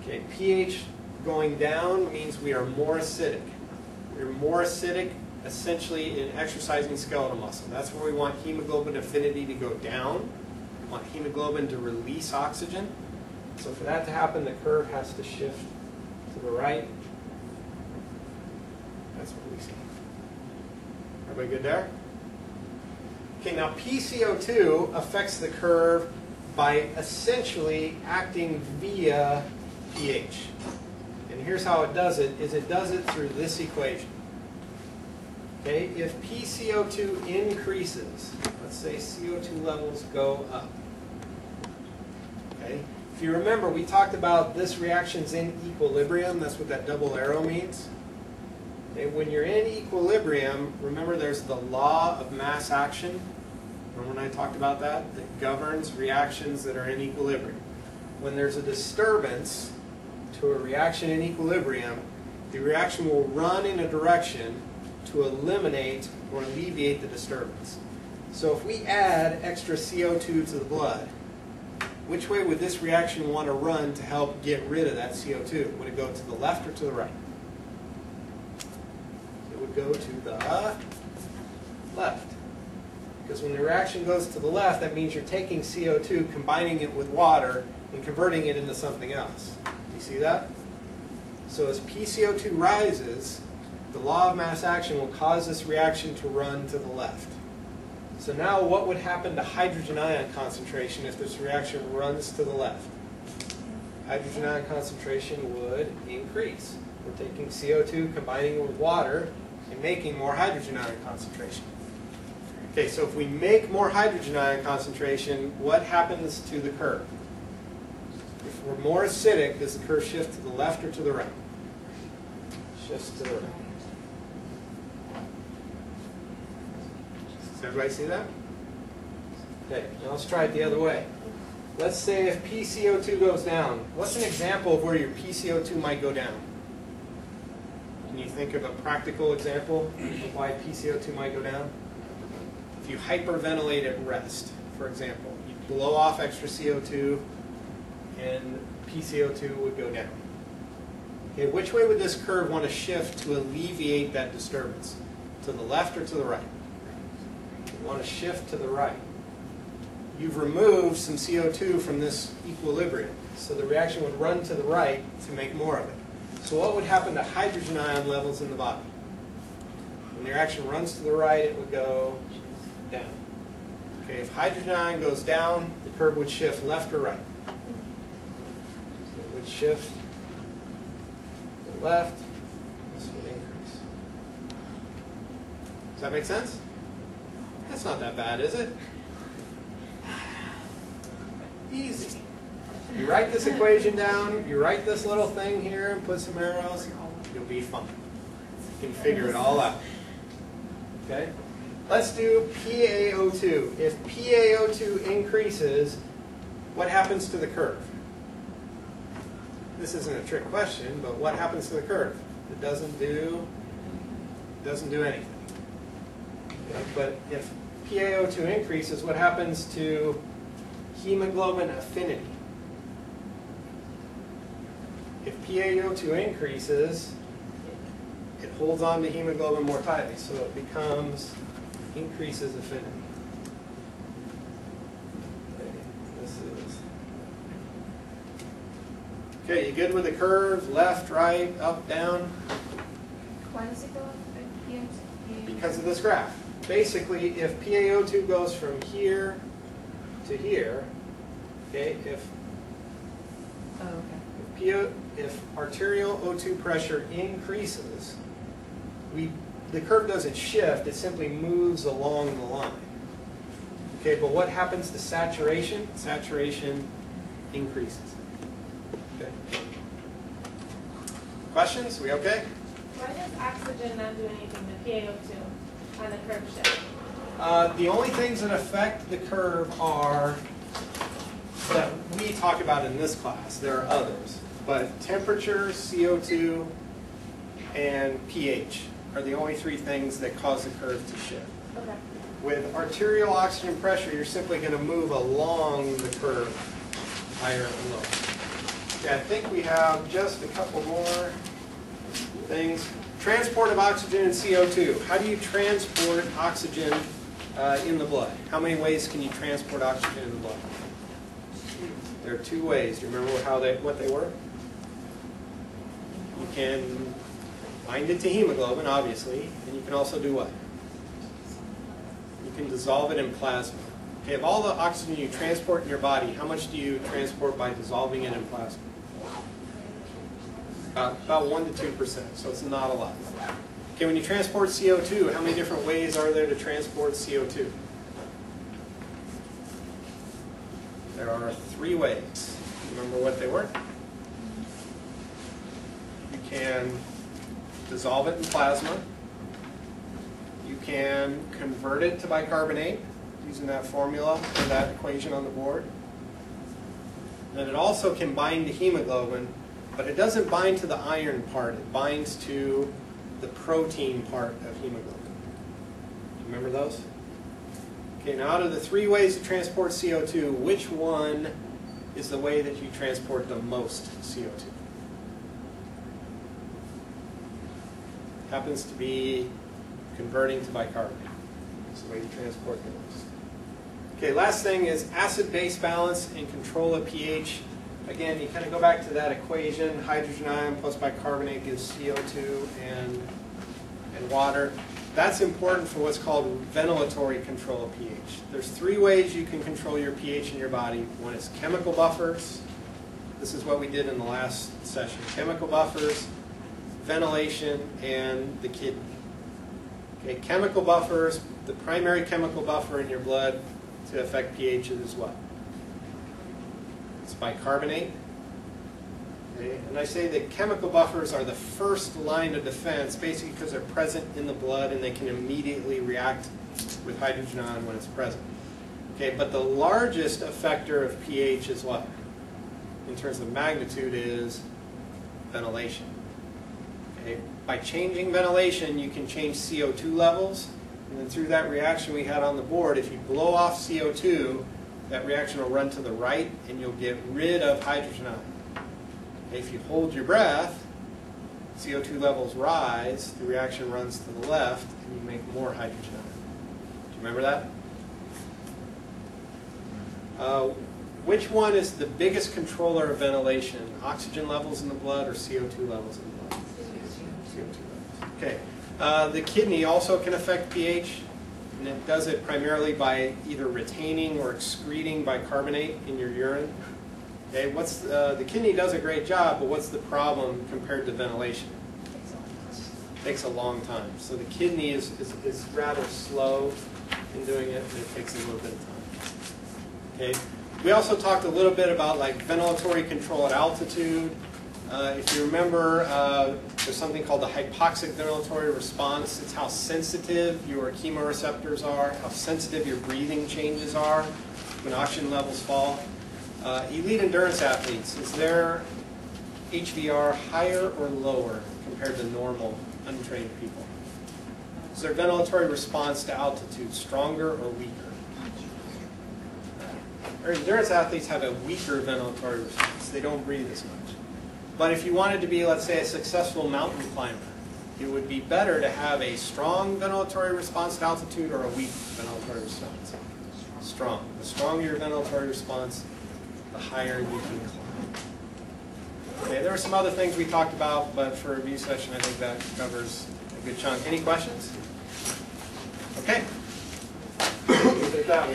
Okay, pH going down means we are more acidic. We're more acidic essentially in exercising skeletal muscle. That's where we want hemoglobin affinity to go down. We want hemoglobin to release oxygen. So for that to happen, the curve has to shift to the right. That's what we see. Everybody good there? Okay, now PCO2 affects the curve by essentially acting via pH. And here's how it does it, is it does it through this equation. Okay, if PCO2 increases, let's say CO2 levels go up. Okay, if you remember, we talked about this reaction's in equilibrium. That's what that double arrow means. Okay, when you're in equilibrium, remember there's the law of mass action. Remember when I talked about that? That governs reactions that are in equilibrium. When there's a disturbance to a reaction in equilibrium, the reaction will run in a direction to eliminate or alleviate the disturbance. So if we add extra CO2 to the blood, which way would this reaction want to run to help get rid of that CO2? Would it go to the left or to the right? It would go to the left. Because when the reaction goes to the left, that means you're taking CO2, combining it with water, and converting it into something else. Do you see that? So as PCO2 rises, the law of mass action will cause this reaction to run to the left. So now what would happen to hydrogen ion concentration if this reaction runs to the left? Hydrogen ion concentration would increase. We're taking CO2, combining it with water, and making more hydrogen ion concentration. Okay, so if we make more hydrogen ion concentration, what happens to the curve? If we're more acidic, does the curve shift to the left or to the right? Shifts to the right. Does everybody see that? Okay, now let's try it the other way. Let's say if PCO2 goes down, what's an example of where your PCO2 might go down? Can you think of a practical example of why PCO2 might go down? If you hyperventilate at rest, for example, you blow off extra CO2 and PCO2 would go down. Okay, which way would this curve want to shift to alleviate that disturbance? To the left or to the right? You want to shift to the right. You've removed some CO2 from this equilibrium, so the reaction would run to the right to make more of it. So what would happen to hydrogen ion levels in the body? When the reaction runs to the right, it would go down. Okay, if hydrogen ion goes down, the curve would shift left or right? It would shift to the left. This would increase. Does that make sense? That's not that bad, is it? Easy. You write this equation down, you write this little thing here and put some arrows, you'll be fine. You can figure it all out. Okay? Let's do PaO2. If PaO2 increases, what happens to the curve? This isn't a trick question, but what happens to the curve? It doesn't do anything. Okay? But if PaO2 increases, what happens to hemoglobin affinity? If PaO2 increases, it holds on to hemoglobin more tightly, so it increases affinity. Okay, you good with the curve? Left, right, up, down? Why does it go up? Because of this graph. Basically, if PaO2 goes from here to here, okay, if arterial O2 pressure increases, the curve doesn't shift, it simply moves along the line. Okay, but what happens to saturation? Saturation increases. Okay. Questions? We okay? Why does oxygen not do anything to PaO2 on the curve shift? The only things that affect the curve are that we talk about in this class. There are others. But temperature, CO2, and pH are the only three things that cause the curve to shift. Okay. With arterial oxygen pressure, you're simply going to move along the curve higher and lower. Okay, I think we have just a couple more things. Transport of oxygen and CO2. How do you transport oxygen in the blood? How many ways can you transport oxygen in the blood? There are 2 ways. Do you remember what they were? You can bind it to hemoglobin, obviously, and you can also do what? You can dissolve it in plasma. Okay, of all the oxygen you transport in your body, how much do you transport by dissolving it in plasma? About 1 to 2%, so it's not a lot. Okay, when you transport CO2, how many different ways are there to transport CO2? There are 3 ways. Remember what they were? You can dissolve it in plasma. You can convert it to bicarbonate using that formula or that equation on the board. And it also can bind to hemoglobin, but it doesn't bind to the iron part. It binds to the protein part of hemoglobin. Do you remember those? Okay, now out of the 3 ways to transport CO2, which one is the way that you transport the most CO2? Happens to be converting to bicarbonate. It's the way you transport the most. Okay, last thing is acid-base balance and control of pH. Again, you kind of go back to that equation. Hydrogen ion plus bicarbonate gives CO2 and water. That's important for what's called ventilatory control of pH. There's 3 ways you can control your pH in your body. One is chemical buffers. This is what we did in the last session. Chemical buffers, ventilation, and the kidney. Okay, chemical buffers, the primary chemical buffer in your blood to affect pH is what? It's bicarbonate. Okay, and I say that chemical buffers are the first line of defense, basically because they're present in the blood and they can immediately react with hydrogen ion when it's present. Okay, but the largest effector of pH is what? In terms of magnitude is ventilation. Okay, by changing ventilation, you can change CO2 levels, and then through that reaction we had on the board, if you blow off CO2, that reaction will run to the right and you'll get rid of hydrogen ion. Okay, if you hold your breath, CO2 levels rise, the reaction runs to the left, and you make more hydrogen ion. Do you remember that? Which one is the biggest controller of ventilation? Oxygen levels in the blood or CO2 levels in the blood? CO2 levels. Okay. The kidney also can affect pH, and it does it primarily by either retaining or excreting bicarbonate in your urine. Okay, the kidney does a great job, but what's the problem compared to ventilation? It takes a long time. So the kidney is rather slow in doing it, and it takes a little bit of time. Okay. We also talked a little bit about like ventilatory control at altitude. If you remember, there's something called the hypoxic ventilatory response. It's how sensitive your chemoreceptors are, how sensitive your breathing changes are when oxygen levels fall. Elite endurance athletes, is their HVR higher or lower compared to normal, untrained people? Is their ventilatory response to altitude stronger or weaker? Our endurance athletes have a weaker ventilatory response. They don't breathe as much. But if you wanted to be, let's say, a successful mountain climber, it would be better to have a strong ventilatory response to altitude or a weak ventilatory response? Strong. The stronger your ventilatory response, the higher you can climb. Okay, there are some other things we talked about, but for a review session, I think that covers a good chunk. Any questions? Okay. We'll take that one.